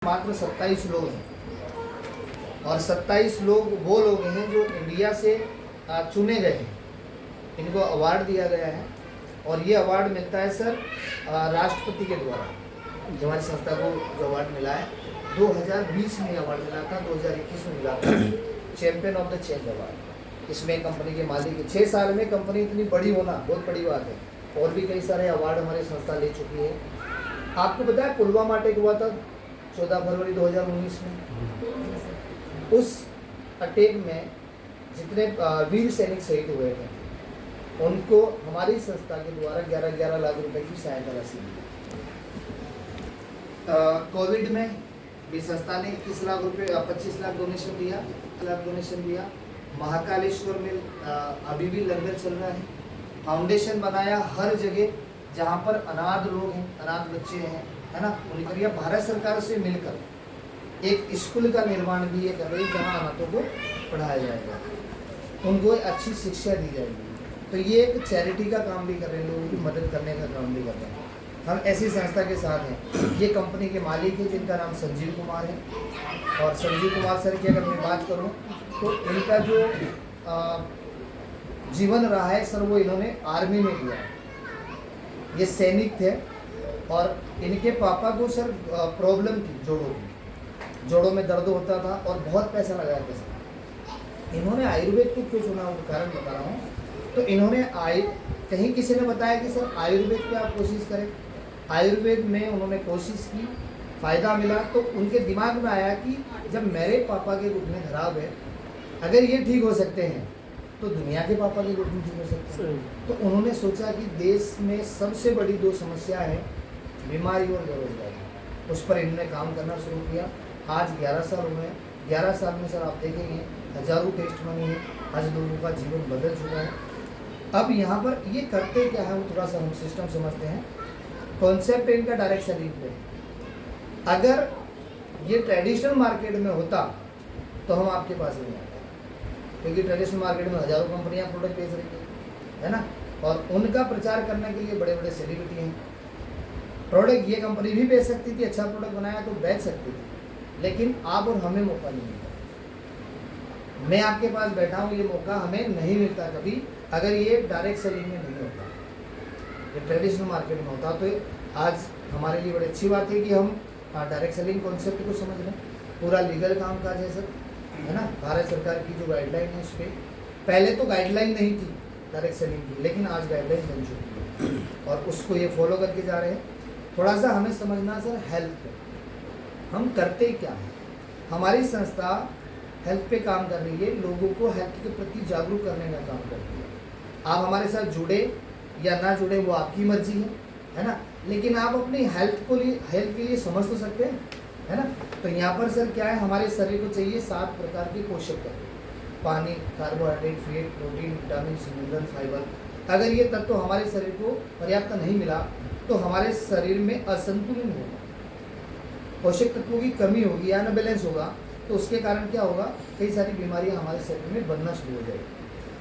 मात्र 27 लोग हैं और 27 लोग वो लोग हैं जो इंडिया से चुने गए हैं। इनको अवार्ड दिया गया है और ये अवार्ड मिलता है सर राष्ट्रपति के द्वारा। जो हमारी संस्था को जो अवार्ड मिला है 2020 में अवार्ड मिला था, 2021 में मिला था champion of the change award. इसमें कंपनी के मालिक है। 6 साल में कंपनी इतनी बड़ी होना बहुत बड़ी बात है और भी कई सारे अवार्ड हमारी संस्था ले चुकी है। आपको पता है पुलवामा अटैक हुआ था 14 फरवरी 2019 में। उस अटैक में जितने वीर सैनिक शहीद हुए थे उनको हमारी संस्था के द्वारा 11 लाख रुपए की सहायता राशि दी। कोविड में भी संस्था ने 21 लाख रुपए 25 लाख डोनेशन दिया। महाकालेश्वर में अभी भी लंगर चल रहा है। फाउंडेशन बनाया हर जगह जहाँ पर अनाथ लोग हैं, अनाथ बच्चे हैं, है ना, उनके भारत सरकार से मिलकर एक स्कूल का निर्माण भी ये कर रही है जहाँ अनाथों को पढ़ाया जाएगा, उनको अच्छी शिक्षा दी जाएगी। तो ये एक चैरिटी का काम भी कर रहे हैं, लोगों की मदद करने का काम भी कर रहे हैं। हम ऐसी संस्था के साथ हैं। ये कंपनी के मालिक हैं जिनका नाम संजीव कुमार है। और संजीव कुमार सर की अगर मैं बात करूँ तो इनका जो जीवन रहा है सर वो इन्होंने आर्मी में किया है। ये सैनिक थे और इनके पापा को सर प्रॉब्लम थी जोड़ों में दर्द होता था और बहुत पैसा लगाया था सर। इन्होंने आयुर्वेद को क्यों चुना वो कारण बता रहा हूँ। तो इन्होंने कहीं किसी ने बताया कि सर आयुर्वेद पे आप कोशिश करें। आयुर्वेद में उन्होंने कोशिश की, फ़ायदा मिला। तो उनके दिमाग में आया कि जब मेरे पापा के घुटने खराब है, अगर ये ठीक हो सकते हैं तो दुनिया के पापा के घुटने ठीक हो सकते हैं। तो उन्होंने सोचा कि देश में सबसे बड़ी 2 समस्या है, बीमारी और बेरोजगारी। उस पर इन्होंने काम करना शुरू किया। आज 11 साल हुए हैं। 11 साल में सर आप देखेंगे हज़ारों टेस्ट बनी है। आज लोगों का जीवन बदल चुका है। अब यहाँ पर ये करते क्या है वो थोड़ा सा हम सिस्टम समझते हैं। कॉन्सेप्ट है इनका डायरेक्ट सेलिंग पे। अगर ये ट्रेडिशनल मार्केट में होता तो हम आपके पास नहीं आते, क्योंकि ट्रेडिशनल मार्केट में हज़ारों कंपनियां प्रोडक्ट बेच रही है ना, और उनका प्रचार करने के लिए बड़े बड़े सेलिब्रिटी हैं। प्रोडक्ट ये कंपनी भी बेच सकती थी, अच्छा प्रोडक्ट बनाया तो बेच सकती थी, लेकिन आप और हमें मौका नहीं मिलता। मैं आपके पास बैठा हूँ, ये मौका हमें नहीं मिलता कभी अगर ये डायरेक्ट सेलिंग में नहीं होता, ये ट्रेडिशनल मार्केट में होता। तो आज हमारे लिए बड़ी अच्छी बात है कि हम डायरेक्ट सेलिंग कॉन्सेप्ट को समझ लें। पूरा लीगल काम काज है सर, है ना। भारत सरकार की जो गाइडलाइन है उस पर पहले तो गाइडलाइन नहीं थी डायरेक्ट सेलिंग की, लेकिन आज गाइडलाइन बन चुकी है और उसको ये फॉलो करके जा रहे हैं। थोड़ा सा हमें समझना सर हेल्थ हम करते क्या हैं। हमारी संस्था हेल्थ पे काम कर रही है, लोगों को हेल्थ के प्रति जागरूक करने का काम करती है। आप हमारे साथ जुड़े या ना जुड़े वो आपकी मर्जी है ना, लेकिन आप अपनी हेल्थ के लिए समझ तो सकते हैं, है ना। तो यहाँ पर सर क्या है, हमारे शरीर को चाहिए 7 प्रकार के पोषक तत्व, पानी, carbohydrate, fat, protein, vitamin, mineral, fibre. अगर ये तत्व हमारे शरीर को पर्याप्त नहीं मिला तो हमारे शरीर में असंतुलन होगा, पोषक तत्वों की कमी होगी या अनबैलेंस होगा। तो उसके कारण क्या होगा, कई सारी बीमारियां हमारे शरीर में बनना शुरू हो जाएगी।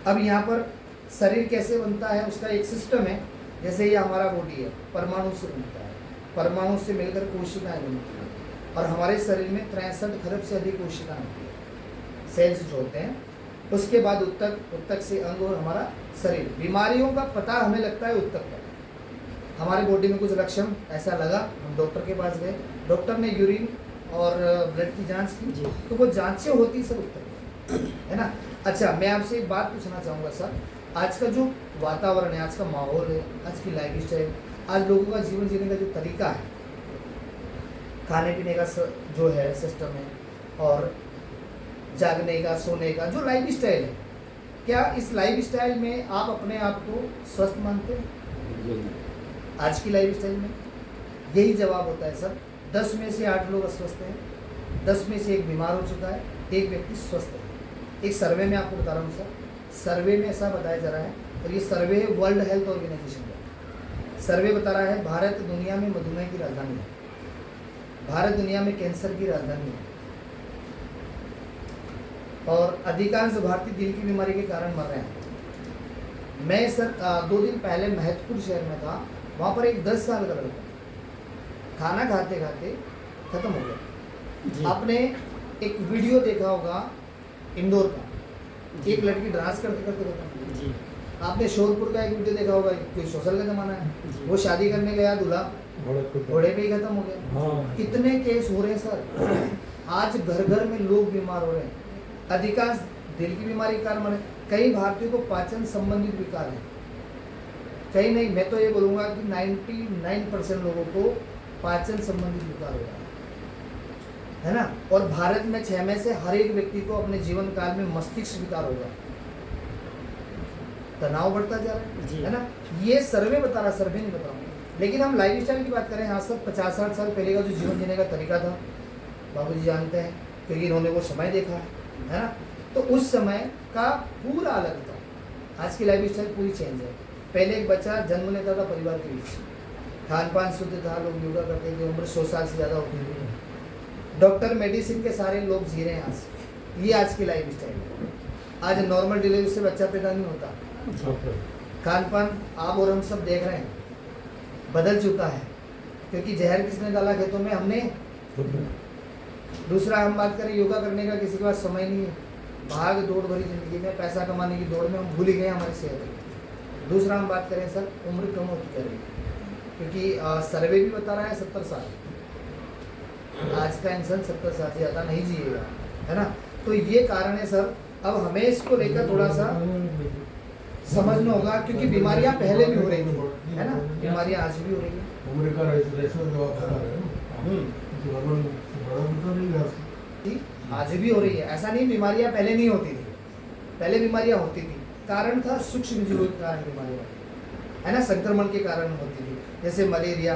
अब यहाँ पर शरीर कैसे बनता है उसका एक सिस्टम है। जैसे ये हमारा बॉडी है, परमाणु से बनता है, परमाणु से मिलकर कोशिकाएं बनती हैं और हमारे शरीर में 63 खरब से अधिक कोशिकाएं होती है, सेल्स जो होते हैं। उसके बाद उत्तक से अंग और हमारा शरीर। बीमारियों का पता हमें लगता है उत्तक पर। हमारे बॉडी में कुछ लक्षण ऐसा लगा, हम डॉक्टर के पास गए, डॉक्टर ने यूरिन और ब्लड की जांच की तो वो जांचें होती सर उत्तर है ना। अच्छा, मैं आपसे एक बात पूछना चाहूँगा सर, आज का जो वातावरण है, आज का माहौल है, आज की लाइफ स्टाइल, आज लोगों का जीवन जीने का जो तरीका है, खाने पीने का जो है सिस्टम है और जागने का, सोने का जो लाइफ स्टाइल है, क्या इस लाइफ स्टाइल में आप अपने आप को स्वस्थ मानते हैं? आज की लाइफ स्टाइल में यही जवाब होता है सर। 10 में से 8 लोग अस्वस्थ हैं, 10 में से 1 बीमार हो चुका है, 1 व्यक्ति स्वस्थ है। एक सर्वे में आपको बता रहा हूँ सर, सर्वे में ऐसा बताया जा रहा है, और ये सर्वे है वर्ल्ड हेल्थ ऑर्गेनाइजेशन का। सर्वे बता रहा है भारत दुनिया में मधुमेह की राजधानी है, भारत दुनिया में कैंसर की राजधानी है और अधिकांश भारतीय दिल की बीमारी के कारण मर रहे हैं। मैं सर 2 दिन पहले महतपुर शहर में था, वहाँ पर एक 10 साल का लड़का खाना खाते खाते खत्म हो गया। जी। आपने एक वीडियो देखा होगा इंदौर का, जी। एक लड़की डांस करते करते खत्म। जी। आपने शोरपुर का एक वीडियो देखा होगा, कोई सोशल का जमाना है, जी। वो शादी करने गया दूल्हा घोड़े पे ही खत्म हो गया। हाँ। कितने केस हो रहे हैं सर। आज घर घर में लोग बीमार हो रहे हैं। अधिकांश दिल की बीमारी के कारण मरे। कई भारतीयों को पाचन संबंधित विकार है, कहीं नहीं, मैं तो ये बोलूँगा कि 99% लोगों को पाचन संबंधित विकार हो रहा है ना। और भारत में 6 में से हर एक व्यक्ति को अपने जीवन काल में मस्तिष्क विकार होगा, तनाव बढ़ता जा रहा जी। है ना। ये सर्वे बता रहा, सर्वे नहीं बता रहा हूँ। लेकिन हम लाइफ स्टाइल की बात करें, हाँ सर 50-60 साल पहले का जो जीवन जीने का तरीका था, बाबूजी जानते हैं क्योंकि इन्होंने वो समय देखा है ना। तो उस समय का पूरा अलग था। आज की लाइफ स्टाइल पूरी चेंज है। पहले एक बच्चा जन्म लेता था परिवार के बीच, खान पान शुद्ध था, लोग योगा करते थे, उम्र 100 साल से ज़्यादा होती थी, डॉक्टर मेडिसिन के सारे लोग जी रहे हैं आज। ये आज की लाइफ स्टाइल है। आज नॉर्मल डिलीवरी से बच्चा पैदा नहीं होता। खान पान आप और हम सब देख रहे हैं बदल चुका है, क्योंकि जहर किसने डाला खेतों में? हमने। दूसरा हम बात करें योगा करने का, किसी के पास समय नहीं है, भाग दौड़ भरी जिंदगी में पैसा कमाने की दौड़ में हम भूल ही गए हमारी सेहत। दूसरा हम बात करें सर, उम्र कम होती जा रही है, क्योंकि सर्वे भी बता रहा है 70 साल आज का इंसान 70 साल से ज़्यादा नहीं जिएगा, है ना। तो ये कारण है सर। अब हमें इसको लेकर थोड़ा सा समझना होगा, क्योंकि बीमारियां पहले भी हो रही थी, है ना, बीमारियां आज भी हो रही है, आज भी हो रही है। ऐसा नहीं बीमारियां पहले नहीं होती थी, पहले बीमारियां होती थी। कारण था सूक्ष्म जीवों के कारण बीमारियां, है ना, संक्रमण के कारण होती थी, जैसे मलेरिया,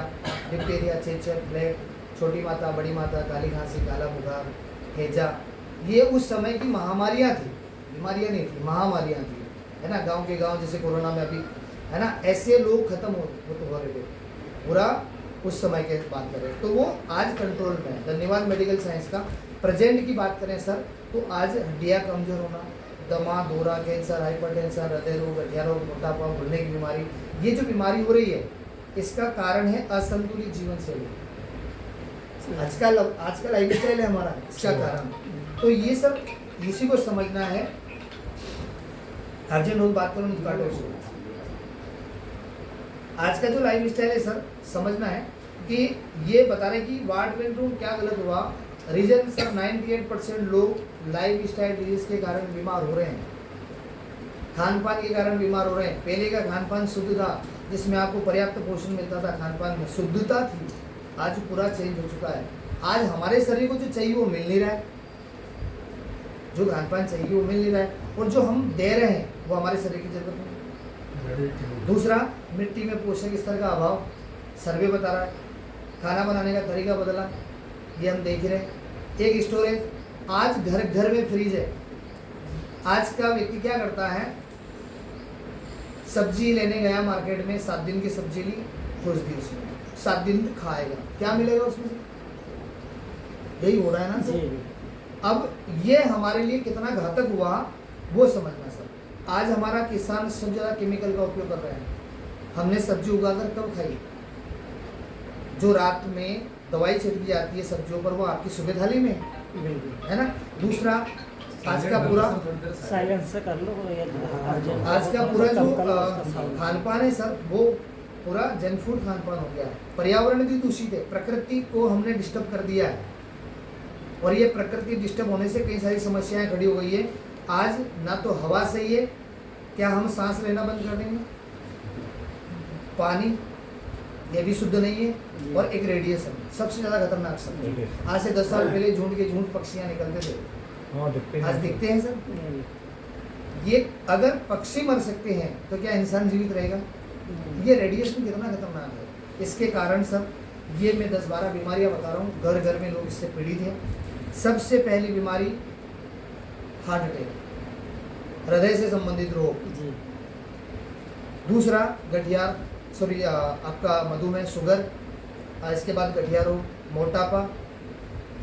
डिप्थीरिया, चेचक, प्लेग, छोटी माता, बड़ी माता, काली खांसी, काला बुखार, हैजा। ये उस समय की महामारियां थी, बीमारियां नहीं थी, महामारियां थी, है ना। गांव के गांव जैसे कोरोना में अभी, है ना, ऐसे लोग खत्म हो रहे थे पूरा उस समय के बात करें तो वो आज कंट्रोल में है, धन्यवाद मेडिकल साइंस का। प्रेजेंट की बात करें सर, तो आज हड्डियाँ कमजोर होना, दमा, दौरा, कैंसर, हाइपरटेंशन, हृदय रोग, गठिया रोग, मोटापा, भूलने की बीमारी, ये जो बीमारी हो रही है इसका कारण है असंतुलित जीवन शैली। आज का लाइफ स्टाइल है हमारा, इसका कारण। तो ये सब इसी को समझना है। अर्जेंट लोग बात करो, काटो इसको। आज का जो लाइफ स्टाइल है सर, समझना है कि ये बता रहे कि वार्ड बेडरूम क्या गलत हुआ। रीजन सर 98% लोग लाइफ स्टाइल डिजीज के कारण बीमार हो रहे हैं, खान पान के कारण बीमार हो रहे हैं। पहले का खान पान शुद्ध था, जिसमें आपको पर्याप्त पोषण मिलता था, खान पान में शुद्धता थी। आज पूरा चेंज हो चुका है। आज हमारे शरीर को जो चाहिए वो मिल नहीं रहा है, जो खान पान चाहिए वो मिल नहीं रहा है, और जो हम दे रहे हैं वो हमारे शरीर की जरूरत नहीं। दूसरा, मिट्टी में पोषक स्तर का अभाव, सर्वे बता रहा है। खाना बनाने का तरीका बदला, ये हम देख रहे हैं। एक स्टोरेज, आज घर घर में फ्रिज है। आज का व्यक्ति क्या करता है, सब्जी लेने गया मार्केट में, 7 दिन की सब्जी ली, खोज दी उसमें, 7 दिन खाएगा, क्या मिलेगा उसमें से? यही हो रहा है ना सर। अब ये हमारे लिए कितना घातक हुआ वो समझना सर। आज हमारा किसान सबसे ज़्यादा केमिकल का उपयोग कर रहे हैं। हमने सब्जी उगाकर कब खाई? जो रात में दवाई छिड़की जाती है सब्जियों पर, वो आपकी सुबह थाली में है ना। दूसरा, आज का पूरा साइलेंस कर लो, आज का पूरा जो खान पान है सर, वो पूरा जंक फूड खान पान हो गया। पर्यावरण भी दूषित है, प्रकृति को हमने डिस्टर्ब कर दिया है, और ये प्रकृति डिस्टर्ब होने से कई सारी समस्याएं खड़ी हो गई है। आज ना तो हवा सही है, क्या हम सांस लेना बंद कर देंगे? पानी ये भी शुद्ध नहीं है, और एक रेडिएशन सबसे ज़्यादा खतरनाक सब। आज से 10 साल पहले झुंड के झुंड पक्षियाँ निकलते थे, आज दिखते हैं सर। ये अगर पक्षी मर सकते हैं तो क्या इंसान जीवित रहेगा? ये रेडिएशन कितना खतरनाक है। इसके कारण सर ये मैं 10-12 बीमारियां बता रहा हूँ, घर घर में लोग इससे पीड़ित हैं। सबसे पहली बीमारी हार्ट अटैक, हृदय से संबंधित रोग। दूसरा गठिया, सॉरी आपका मधुमेह, शुगर। इसके बाद गठिया रोग, मोटापा।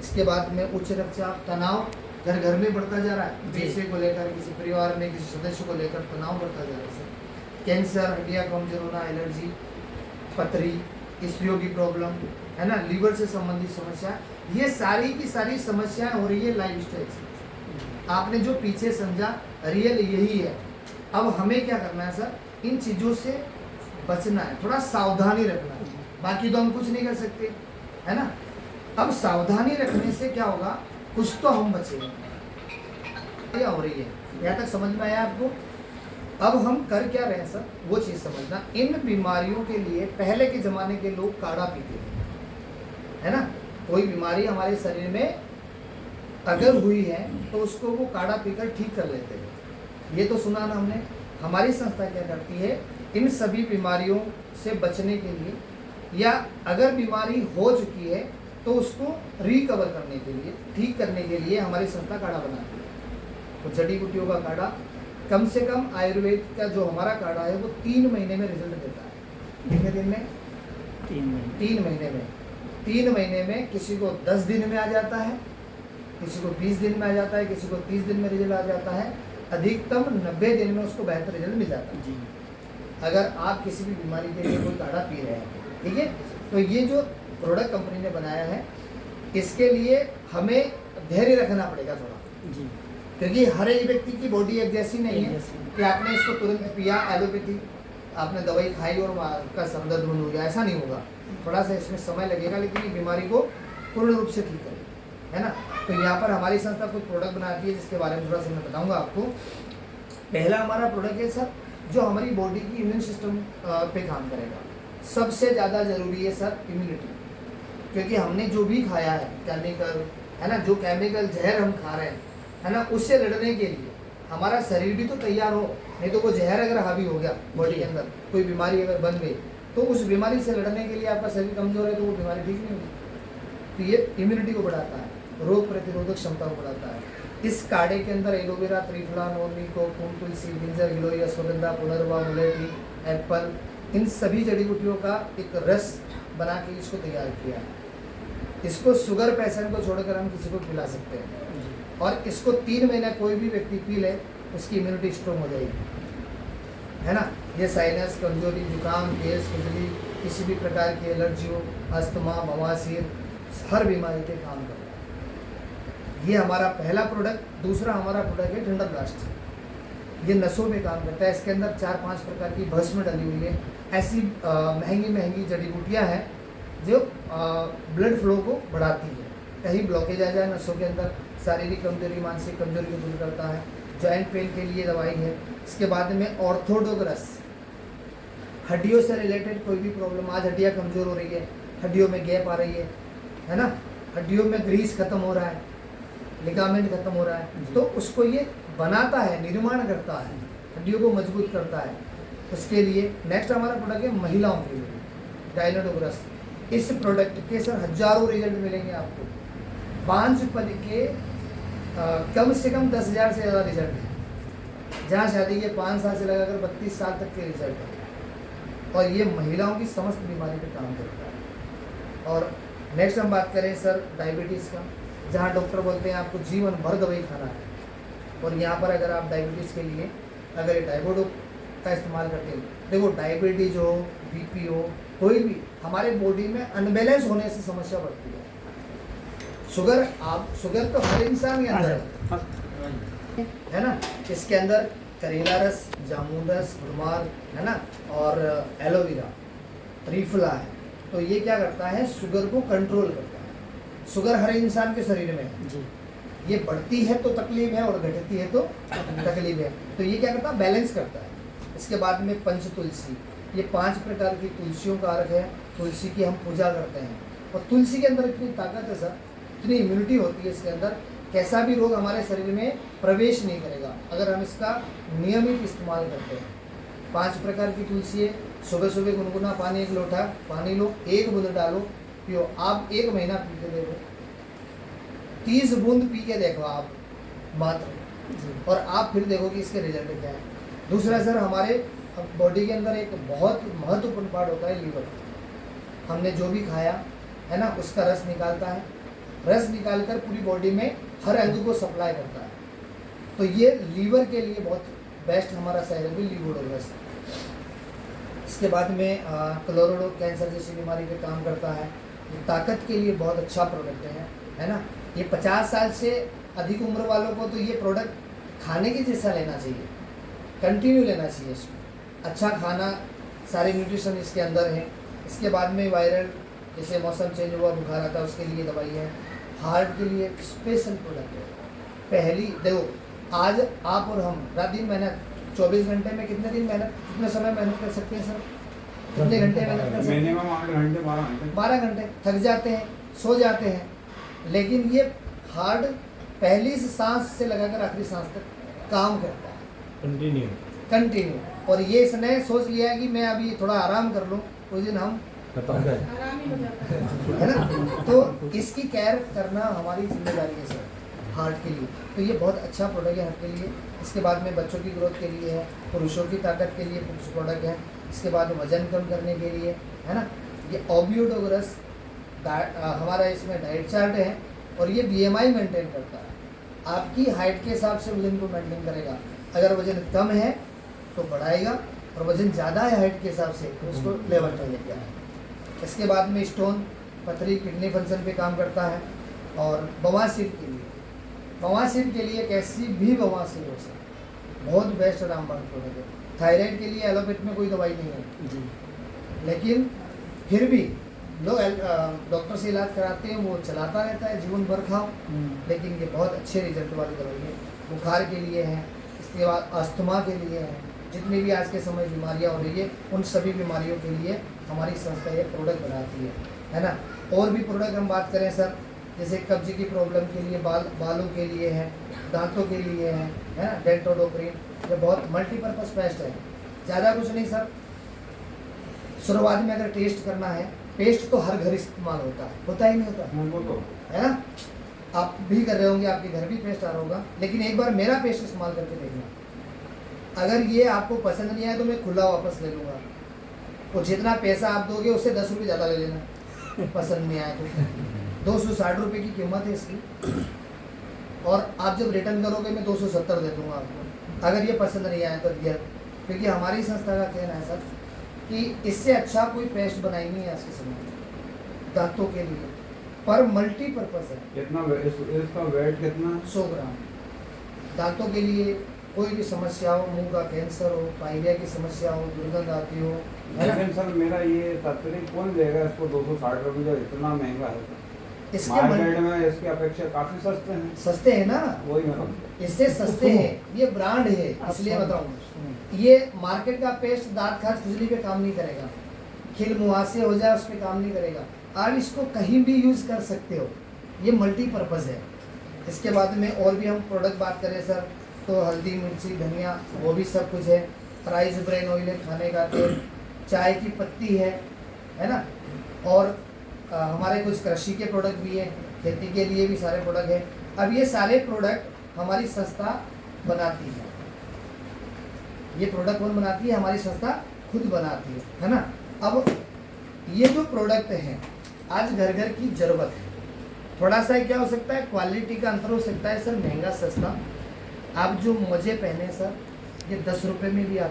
इसके बाद में उच्च रक्तचाप, तनाव घर घर में बढ़ता जा रहा है, पैसे को लेकर, किसी परिवार में किसी सदस्य को लेकर तनाव बढ़ता जा रहा है सर। कैंसर, हड्डियाँ कमजोर होना, एलर्जी, पथरी, स्त्रियों की प्रॉब्लम, है ना, लीवर से संबंधित समस्या, ये सारी की सारी समस्याएं हो रही है लाइफ स्टाइल से। आपने जो पीछे समझा रियल यही है। अब हमें क्या करना है सर, इन चीज़ों से बचना है, थोड़ा सावधानी रखना है, बाकी तो हम कुछ नहीं कर सकते, है ना। अब सावधानी रखने से क्या होगा, कुछ तो हम बचेंगे। क्या हो रही है, यहाँ तक समझ में आया आपको। अब हम कर क्या रहे हैं सर, वो चीज़ समझना। इन बीमारियों के लिए पहले के ज़माने के लोग काढ़ा पीते थे, है ना। कोई बीमारी हमारे शरीर में अगर हुई है तो उसको वो काढ़ा पीकर ठीक कर लेते हैं। ये तो सुना ना हमने। हमारी संस्था क्या करती है, इन सभी बीमारियों से बचने के लिए, या अगर बीमारी हो चुकी है तो उसको रिकवर करने के लिए, ठीक करने के लिए हमारी संस्था काढ़ा बनाती है। तो जड़ी बूटियों का काढ़ा, कम से कम आयुर्वेद का जो हमारा काढ़ा है वो 3 महीने में रिजल्ट देता है। कितने दिन में? 3 महीने। 3 महीने में। 3 महीने में किसी को 10 दिन में आ जाता है, किसी को 20 दिन में आ जाता है, किसी को 30 दिन में रिजल्ट आ जाता है, अधिकतम 90 दिन में उसको बेहतर रिजल्ट मिल जाता है। जी। अगर आप किसी भी बीमारी के लिए कोई काढ़ा पी रहे हैं, ठीक है, तो ये जो प्रोडक्ट कंपनी ने बनाया है, इसके लिए हमें धैर्य रखना पड़ेगा थोड़ा, जी। क्योंकि हर एक व्यक्ति की बॉडी एक जैसी नहीं है जैसे कि आपने इसको तुरंत पिया, एलोपैथी आपने दवाई खाई और का सर दर्द बंद हो गया, ऐसा नहीं होगा। थोड़ा सा इसमें समय लगेगा, लेकिन ये बीमारी को पूर्ण रूप से ठीक करेगी, है ना। तो यहाँ पर हमारी संस्था कुछ प्रोडक्ट बनाती है, जिसके बारे में थोड़ा सा मैं बताऊँगा आपको। पहला हमारा प्रोडक्ट है सर, जो हमारी बॉडी की इम्यून सिस्टम पे काम करेगा। सबसे ज़्यादा ज़रूरी है सर इम्यूनिटी, क्योंकि हमने जो भी खाया है केमिकल, है ना, जो केमिकल जहर हम खा रहे हैं, है ना, उससे लड़ने के लिए हमारा शरीर भी तो तैयार हो। नहीं तो वो जहर अगर हावी हो गया बॉडी के अंदर, कोई बीमारी अगर बन गई, तो उस बीमारी से लड़ने के लिए आपका शरीर कमज़ोर है तो वो बीमारी ठीक नहीं होगी। तो ये इम्यूनिटी को बढ़ाता है, रोग प्रतिरोधक क्षमता को बढ़ाता है। इस काढ़े के अंदर एलोवेरा, त्रिफला, नोनिको, फूल, तुलसी, जिंजर, गिलोय, अश्वगंधा, पुनर्वा, मुलेठी, एप्पल, इन सभी जड़ी बूटियों का एक रस बना के इसको तैयार किया है। इसको शुगर पेशेंट को छोड़कर हम किसी को पिला सकते हैं, और इसको 3 महीने कोई भी व्यक्ति पी ले, उसकी इम्यूनिटी स्ट्रॉन्ग हो जाएगी, है ना। ये साइनस, कमजोरी, जुकाम, गैस, खुजली, किसी भी प्रकार की एलर्जी हो, अस्थमा, बवासीर, हर बीमारी पे काम करता है। ये हमारा पहला प्रोडक्ट। दूसरा हमारा प्रोडक्ट है ठंडा ब्लास्ट। ये नसों में काम करता है। इसके अंदर 4-5 प्रकार की भस्म डली हुई है। ऐसी महंगी महंगी जड़ी बूटियाँ हैं जो ब्लड फ्लो को बढ़ाती है। कहीं ब्लॉकेज आ जाए नसों के अंदर, शारीरिक कमजोरी, मानसिक कमजोरी को दूर करता है। जॉइंट पेन के लिए दवाई है। इसके बाद में ऑर्थोडोग्रस, हड्डियों से रिलेटेड कोई भी प्रॉब्लम, आज हड्डियाँ कमज़ोर हो रही है, हड्डियों में गैप आ रही है ना, हड्डियों में ग्रीस खत्म हो रहा है, लिगामेंट खत्म हो रहा है, तो उसको ये बनाता है, निर्माण करता है, हड्डियों को मजबूत करता है। उसके लिए नेक्स्ट हमारा प्रोडक्ट है महिलाओं के लिए गायनोडोग्रस। इस प्रोडक्ट के सर हजारों रिजल्ट मिलेंगे आपको। 5 पद के कम से कम 10,000 से ज़्यादा रिजल्ट है। जहाँ शादी के 5 साल से लगाकर 32 साल तक के रिजल्ट है, और ये महिलाओं की समस्त बीमारी पे काम करता है। और नेक्स्ट हम बात करें सर डायबिटीज़ का, जहाँ डॉक्टर बोलते हैं आपको जीवन भर दवाई खाना है, और यहाँ पर अगर आप डायबिटीज़ के लिए अगर ये डायबोडो का इस्तेमाल करते हैं, देखो डायबिटीज़ हो, बीपी हो, कोई भी हमारे बॉडी में अनबैलेंस होने से समस्या बढ़ती है। शुगर तो हर इंसान के अंदर है ना। इसके अंदर करेला रस, जामुन रस, गुलमार, है ना, और एलोवेरा, त्रिफला है। तो ये क्या करता है, शुगर को कंट्रोल करता है। शुगर हर इंसान के शरीर में है जी। ये बढ़ती है तो तकलीफ है, और घटती है तो तकलीफ है। तो ये क्या करता है, बैलेंस करता है। इसके बाद में पंच तुलसी, ये 5 प्रकार की तुलसियों का अर्घ है। तुलसी की हम पूजा करते हैं, और तुलसी के अंदर इतनी ताकत है सर, इतनी इम्यूनिटी होती है इसके अंदर, कैसा भी रोग हमारे शरीर में प्रवेश नहीं करेगा अगर हम इसका नियमित इस्तेमाल करते हैं। 5 प्रकार की तुलसी है। सुबह सुबह गुनगुना पानी 1 लोटा पानी लो, 1 बूंद डालो, पियो। आप 1 महीना पी के देखो, 30 बूंद पी के देखो आप मात्र, और आप फिर देखो कि इसके रिजल्ट क्या है। दूसरा सर, हमारे बॉडी के अंदर एक बहुत महत्वपूर्ण पार्ट होता है लीवर। हमने जो भी खाया है ना, उसका रस निकालता है। रस निकालकर पूरी बॉडी में हर अंग को सप्लाई करता है। तो ये लीवर के लिए बहुत बेस्ट हमारा शहर है लीवोडोग्रस। इसके बाद में क्लोरोडो, कैंसर जैसी बीमारी पे काम करता है। ताकत के लिए बहुत अच्छा प्रोडक्ट है। है ना। ये 50 साल से अधिक उम्र वालों को तो ये प्रोडक्ट खाने के जैसा लेना चाहिए, कंटिन्यू लेना चाहिए इसको। अच्छा खाना, सारे न्यूट्रिशन इसके अंदर हैं। इसके बाद में वायरल, जैसे मौसम चेंज हुआ, बुखार आता है, उसके लिए दवाई है। हार्ट के लिए स्पेशल प्रोडक्ट है। पहली देखो, आज आप और हम रात दिन मेहनत, 24 घंटे में कितने समय मेहनत कर सकते हैं सर? कितने घंटे मेहनत कर सकते हैं? मिनिमम 8 घंटे 12 घंटे 12 घंटे थक जाते हैं, सो जाते हैं। लेकिन ये हार्ट पहली सांस से लगाकर आखिरी सांस तक काम करता है कंटिन्यू। और ये इसने सोच लिया कि मैं अभी थोड़ा आराम कर लूँ, उस दिन हम है ना। तो इसकी केयर करना हमारी जिम्मेदारी है सर, हार्ट के लिए। तो ये बहुत अच्छा प्रोडक्ट है हार्ट के लिए। इसके बाद में बच्चों की ग्रोथ के लिए है, पुरुषों की ताकत के लिए कुछ प्रोडक्ट है। इसके बाद में वजन कम करने के लिए, है ना। ये ओबियोडोग्रस हमारा इसमें डाइट चार्ट है, और ये BMI मेंटेन करता है। आपकी हाइट के हिसाब से वजन को मेंटेन करेगा। अगर वजन कम है तो बढ़ाएगा, और वजन ज़्यादा है हाइट के हिसाब से तो उसको लेवल पर लेके आएगा। इसके बाद में स्टोन, पथरी, किडनी फंक्शन पे काम करता है। और बवासीर के लिए कैसी भी बवासीर हो सके, बहुत बेस्ट रामबाण प्रोडक्ट है। थायराइड के लिए एलोपैथ में कोई दवाई नहीं है, लेकिन फिर भी लोग डॉक्टर से इलाज कराते हैं, वो चलाता रहता है जीवन भर खाओ, लेकिन ये बहुत अच्छे रिजल्ट वाली दवाई है। बुखार के लिए है, इसके बाद अस्थमा के लिए है। जितनी भी आज के समय बीमारियां हो रही है, उन सभी बीमारियों के लिए हमारी संस्था ये प्रोडक्ट बनाती है ना। और भी प्रोडक्ट हम बात करें सर, जैसे कब्ज की प्रॉब्लम के लिए, बालों के लिए है, दांतों के लिए है ना, डेंटोडोक्रीन। ये बहुत मल्टीपर्पज़ पेस्ट है, ज़्यादा कुछ नहीं सर। शुरुआत में अगर टेस्ट करना है, पेस्ट तो हर घर इस्तेमाल होता ही नहीं होता, वो तो है ना। आप भी कर रहे होंगे, आपके घर भी पेस्ट आ रहा होगा, लेकिन एक बार मेरा पेस्ट इस्तेमाल करके देखना। अगर ये आपको पसंद नहीं आया तो मैं खुला वापस ले लूँगा, और जितना पैसा आप दोगे उससे 10 रुपये ज़्यादा ले लेना, पसंद नहीं आया तो। 260 रुपये की कीमत है इसकी, और आप जब रिटर्न करोगे मैं 270 दे दूँगा आपको, अगर ये पसंद नहीं आया तो रियल। क्योंकि हमारी संस्था का कहना है सर कि इससे अच्छा कोई पेस्ट बनाई नहीं है आज के समय में दांतों के लिए, पर मल्टीपर्पज़ है। कितना इसका वेट कितना? 100 ग्राम। दांतों के लिए कोई भी समस्या हो, मुंह का कैंसर हो, पाइलिया की समस्या हो, दुर्गंध आती हो, है ना। लेकिन सर मेरा ये तात्पर्य कौन देगा इसको 260 रुपये जब इतना महंगा है? इसके मार्केट में इसकी अपेक्षा काफी सस्ते हैं। सस्ते हैं ना, वही मैं इससे सस्ते हैं, ये ब्रांड है इसलिए बताऊँ। ये मार्केट का पेस्ट दांत खाज खुजली पे काम नहीं करेगा, खिल मुहासे हो जाए उस पर काम नहीं करेगा। आप इसको कहीं भी यूज़ कर सकते हो, ये मल्टीपर्पज़ है। इसके बाद में और भी हम प्रोडक्ट बात करें सर, तो हल्दी, मिर्ची, धनिया, वो भी सब कुछ है। राइस ब्रेन ऑयल है, खाने का तेल, चाय की पत्ती है ना। और हमारे कुछ कृषि के प्रोडक्ट भी है, खेती के लिए भी सारे प्रोडक्ट है। अब ये सारे प्रोडक्ट हमारी संस्था बनाती है। ये प्रोडक्ट कौन बनाती है? हमारी संस्था खुद बनाती है ना। अब ये जो प्रोडक्ट हैं आज घर घर की ज़रूरत है। थोड़ा सा क्या हो सकता है, क्वालिटी का अंतर हो सकता है सर, महंगा सस्ता। आप जो मोजे पहने सर, ये 10 रुपये में भी आता है।